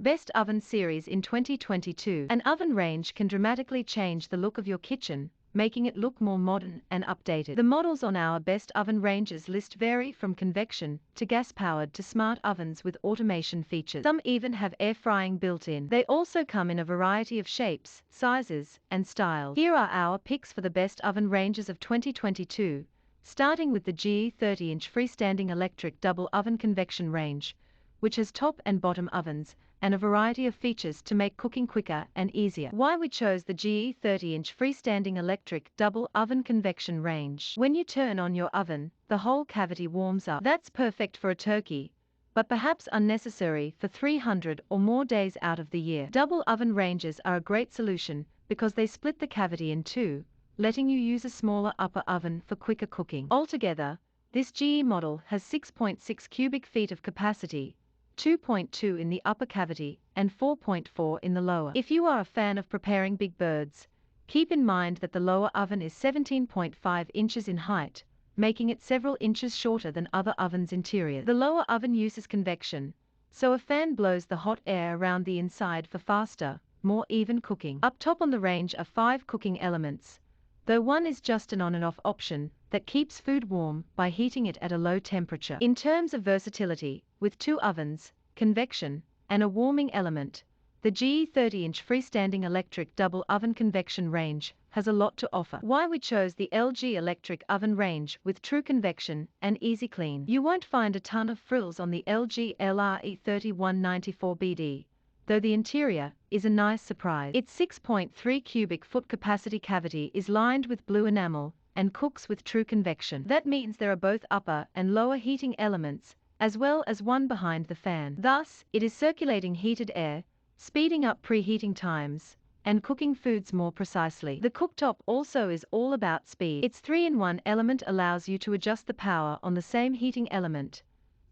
Best Oven Series in 2022. An oven range can dramatically change the look of your kitchen, making it look more modern and updated. The models on our Best Oven Ranges list vary from convection to gas-powered to smart ovens with automation features. Some even have air frying built in. They also come in a variety of shapes, sizes, and styles. Here are our picks for the Best Oven Ranges of 2022, starting with the GE 30-inch Freestanding Electric Double Oven Convection Range, which has top and bottom ovens, and a variety of features to make cooking quicker and easier. Why we chose the GE 30-inch Freestanding Electric Double Oven Convection Range. When you turn on your oven, the whole cavity warms up. That's perfect for a turkey, but perhaps unnecessary for 300 or more days out of the year. Double oven ranges are a great solution because they split the cavity in two, letting you use a smaller upper oven for quicker cooking. Altogether, this GE model has 6.6 cubic feet of capacity, 2.2 in the upper cavity and 4.4 in the lower. If you are a fan of preparing big birds, keep in mind that the lower oven is 17.5 inches in height, making it several inches shorter than other ovens' interiors. The lower oven uses convection, so a fan blows the hot air around the inside for faster, more even cooking. Up top on the range are 5 cooking elements, though one is just an on and off option that keeps food warm by heating it at a low temperature. In terms of versatility, with 2 ovens, convection, and a warming element, the GE 30-inch Freestanding Electric Double Oven Convection Range has a lot to offer. Why we chose the LG Electric Oven Range with True Convection and EasyClean. You won't find a ton of frills on the LG LRE 3194BD, though the interior is a nice surprise. Its 6.3 cubic foot capacity cavity is lined with blue enamel and cooks with true convection. That means there are both upper and lower heating elements, as well as one behind the fan. Thus, it is circulating heated air, speeding up preheating times, and cooking foods more precisely. The cooktop also is all about speed. Its 3-in-1 element allows you to adjust the power on the same heating element,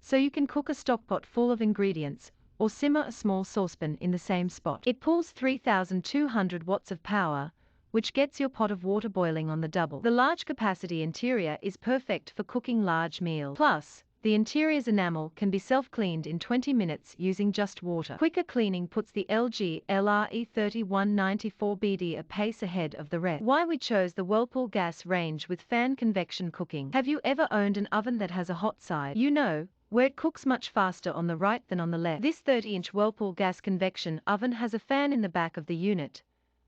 so you can cook a stockpot full of ingredients or simmer a small saucepan in the same spot. It pulls 3,200 watts of power, which gets your pot of water boiling on the double. The large capacity interior is perfect for cooking large meals. Plus, the interior's enamel can be self-cleaned in 20 minutes using just water. Quicker cleaning puts the LG LRE 3194BD a pace ahead of the rest. Why we chose the Whirlpool gas range with fan convection cooking. Have you ever owned an oven that has a hot side? You know, where it cooks much faster on the right than on the left. This 30-inch Whirlpool gas convection oven has a fan in the back of the unit,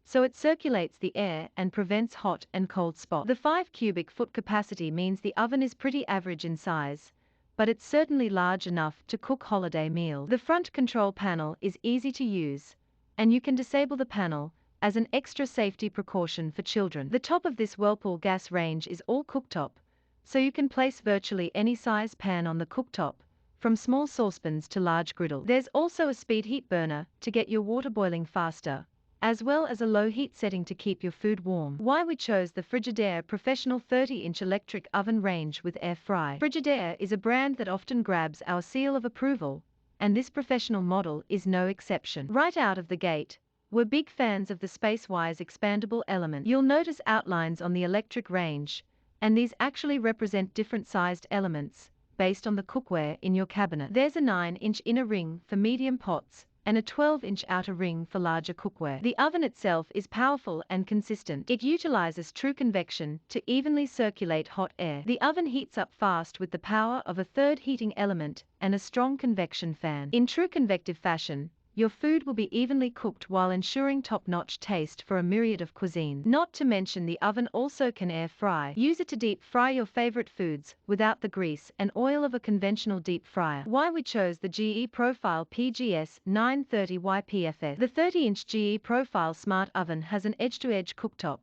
so it circulates the air and prevents hot and cold spots. The 5 cubic foot capacity means the oven is pretty average in size, but it's certainly large enough to cook holiday meals. The front control panel is easy to use, and you can disable the panel as an extra safety precaution for children. The top of this Whirlpool gas range is all cooktop, so you can place virtually any size pan on the cooktop, from small saucepans to large griddles. There's also a speed heat burner to get your water boiling faster, as well as a low heat setting to keep your food warm. Why we chose the Frigidaire Professional 30-inch Electric Oven Range with Airfry. Frigidaire is a brand that often grabs our seal of approval, and this professional model is no exception. Right out of the gate, we're big fans of the space-wise expandable element. You'll notice outlines on the electric range, and these actually represent different sized elements based on the cookware in your cabinet. There's a 9-inch inner ring for medium pots and a 12-inch outer ring for larger cookware. The oven itself is powerful and consistent. It utilizes true convection to evenly circulate hot air. The oven heats up fast with the power of a third heating element and a strong convection fan. In true convective fashion, your food will be evenly cooked while ensuring top-notch taste for a myriad of cuisines. Not to mention the oven also can air fry. Use it to deep fry your favorite foods without the grease and oil of a conventional deep fryer. Why we chose the GE Profile PGS 930 YPFS. The 30-inch GE Profile Smart Oven has an edge-to-edge cooktop,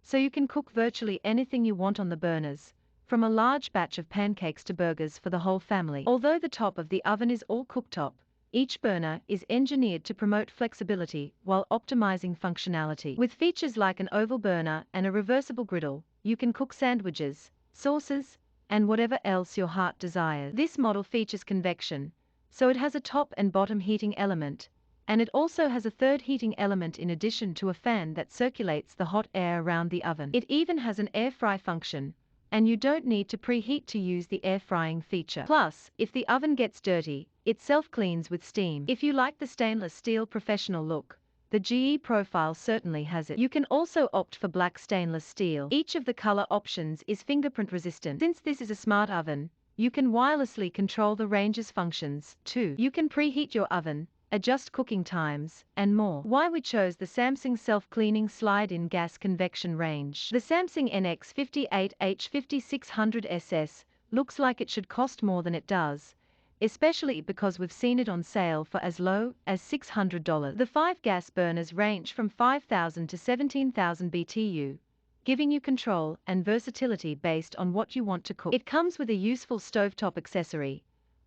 so you can cook virtually anything you want on the burners, from a large batch of pancakes to burgers for the whole family. Although the top of the oven is all cooktop, each burner is engineered to promote flexibility while optimizing functionality. With features like an oval burner and a reversible griddle, you can cook sandwiches, sauces, and whatever else your heart desires. This model features convection, so it has a top and bottom heating element, and it also has a third heating element in addition to a fan that circulates the hot air around the oven. It even has an air fry function, and you don't need to preheat to use the air frying feature. Plus, if the oven gets dirty, it self-cleans with steam. If you like the stainless steel professional look, the GE profile certainly has it. You can also opt for black stainless steel. Each of the color options is fingerprint resistant. Since this is a smart oven, you can wirelessly control the range's functions, too. You can preheat your oven, adjust cooking times, and more. Why we chose the Samsung self-cleaning slide-in gas convection range. The Samsung NX58H5600SS looks like it should cost more than it does, especially because we've seen it on sale for as low as $600. The 5 gas burners range from 5,000 to 17,000 BTU, giving you control and versatility based on what you want to cook. It comes with a useful stovetop accessory,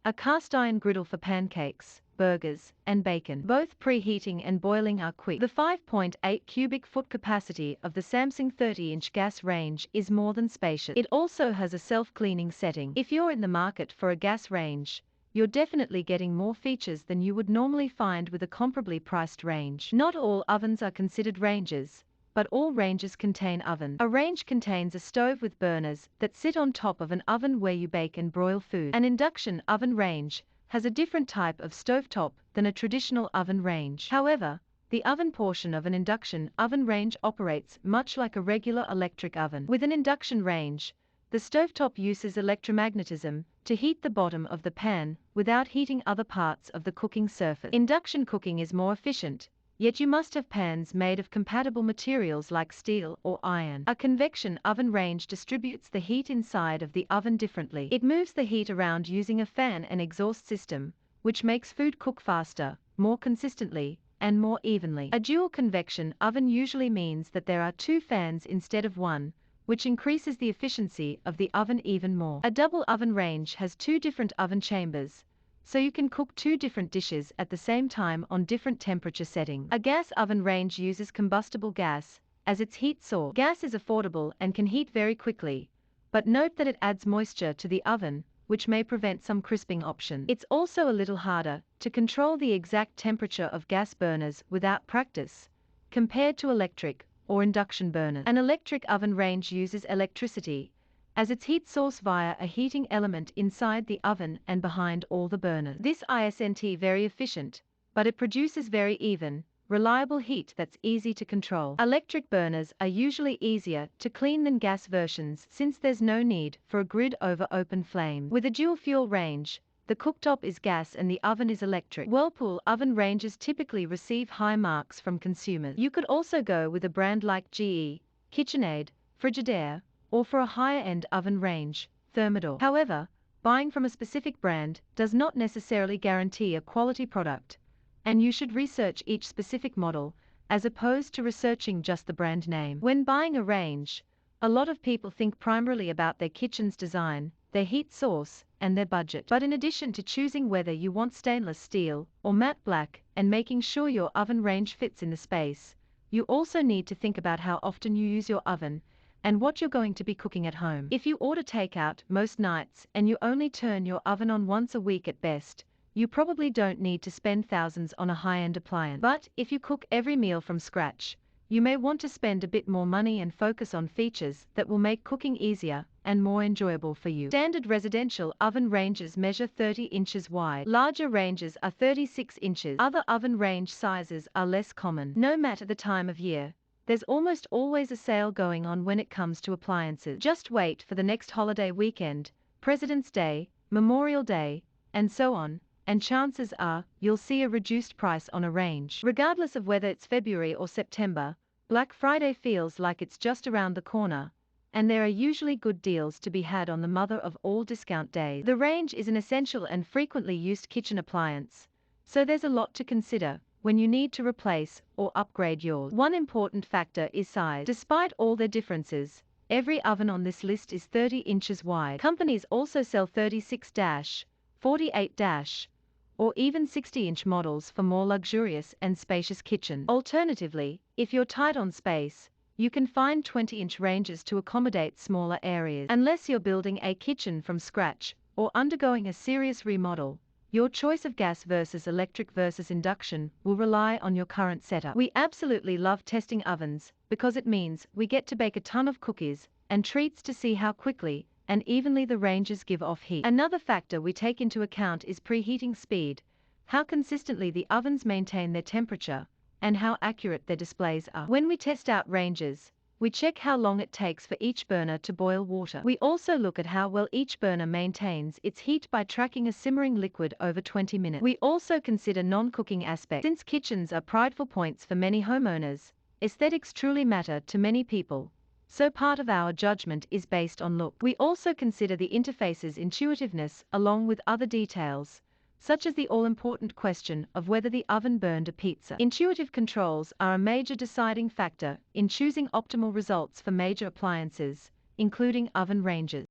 a cast iron griddle for pancakes, burgers, and bacon. Both preheating and boiling are quick. The 5.8 cubic foot capacity of the Samsung 30-inch gas range is more than spacious. It also has a self-cleaning setting. If you're in the market for a gas range, you're definitely getting more features than you would normally find with a comparably priced range. Not all ovens are considered ranges, but all ranges contain ovens. A range contains a stove with burners that sit on top of an oven where you bake and broil food. An induction oven range has a different type of stovetop than a traditional oven range. However, the oven portion of an induction oven range operates much like a regular electric oven. With an induction range, the stovetop uses electromagnetism to heat the bottom of the pan without heating other parts of the cooking surface. Induction cooking is more efficient, yet you must have pans made of compatible materials like steel or iron. A convection oven range distributes the heat inside of the oven differently. It moves the heat around using a fan and exhaust system, which makes food cook faster, more consistently, and more evenly. A dual convection oven usually means that there are 2 fans instead of 1, which increases the efficiency of the oven even more. A double oven range has 2 different oven chambers, so you can cook 2 different dishes at the same time on different temperature settings. A gas oven range uses combustible gas as its heat source. Gas is affordable and can heat very quickly, but note that it adds moisture to the oven, which may prevent some crisping options. It's also a little harder to control the exact temperature of gas burners without practice, compared to electric or induction burners. An electric oven range uses electricity as its heat source via a heating element inside the oven and behind all the burners. This isn't very efficient, but it produces very even, reliable heat that's easy to control. Electric burners are usually easier to clean than gas versions since there's no need for a grid over open flame. With a dual fuel range, the cooktop is gas and the oven is electric. Whirlpool oven ranges typically receive high marks from consumers. You could also go with a brand like GE, KitchenAid, Frigidaire, or for a higher-end oven range, Thermador. However, buying from a specific brand does not necessarily guarantee a quality product, and you should research each specific model, as opposed to researching just the brand name. When buying a range, a lot of people think primarily about their kitchen's design, their heat source, and their budget. But in addition to choosing whether you want stainless steel or matte black and making sure your oven range fits in the space, you also need to think about how often you use your oven and what you're going to be cooking at home. If you order takeout most nights and you only turn your oven on once a week at best, you probably don't need to spend thousands on a high-end appliance. But if you cook every meal from scratch, you may want to spend a bit more money and focus on features that will make cooking easier and more enjoyable for you. Standard residential oven ranges measure 30 inches wide. Larger ranges are 36 inches. Other oven range sizes are less common. No matter the time of year, there's almost always a sale going on when it comes to appliances. Just wait for the next holiday weekend, President's Day, Memorial Day, and so on, and chances are you'll see a reduced price on a range. Regardless of whether it's February or September, Black Friday feels like it's just around the corner, and there are usually good deals to be had on the mother of all discount days. The range is an essential and frequently used kitchen appliance, so there's a lot to consider when you need to replace or upgrade yours. One important factor is size. Despite all their differences, every oven on this list is 30 inches wide. Companies also sell 36-, 48-, or even 60-inch models for more luxurious and spacious kitchens. Alternatively, if you're tight on space, you can find 20-inch ranges to accommodate smaller areas. Unless you're building a kitchen from scratch or undergoing a serious remodel, your choice of gas versus electric versus induction will rely on your current setup. We absolutely love testing ovens because it means we get to bake a ton of cookies and treats to see how quickly and evenly the ranges give off heat. Another factor we take into account is preheating speed, how consistently the ovens maintain their temperature, and how accurate their displays are. When we test out ranges, we check how long it takes for each burner to boil water. We also look at how well each burner maintains its heat by tracking a simmering liquid over 20 minutes. We also consider non-cooking aspects. Since kitchens are prideful points for many homeowners, aesthetics truly matter to many people, so part of our judgment is based on look. We also consider the interface's intuitiveness along with other details, such as the all-important question of whether the oven burned a pizza. Intuitive controls are a major deciding factor in choosing optimal results for major appliances, including oven ranges.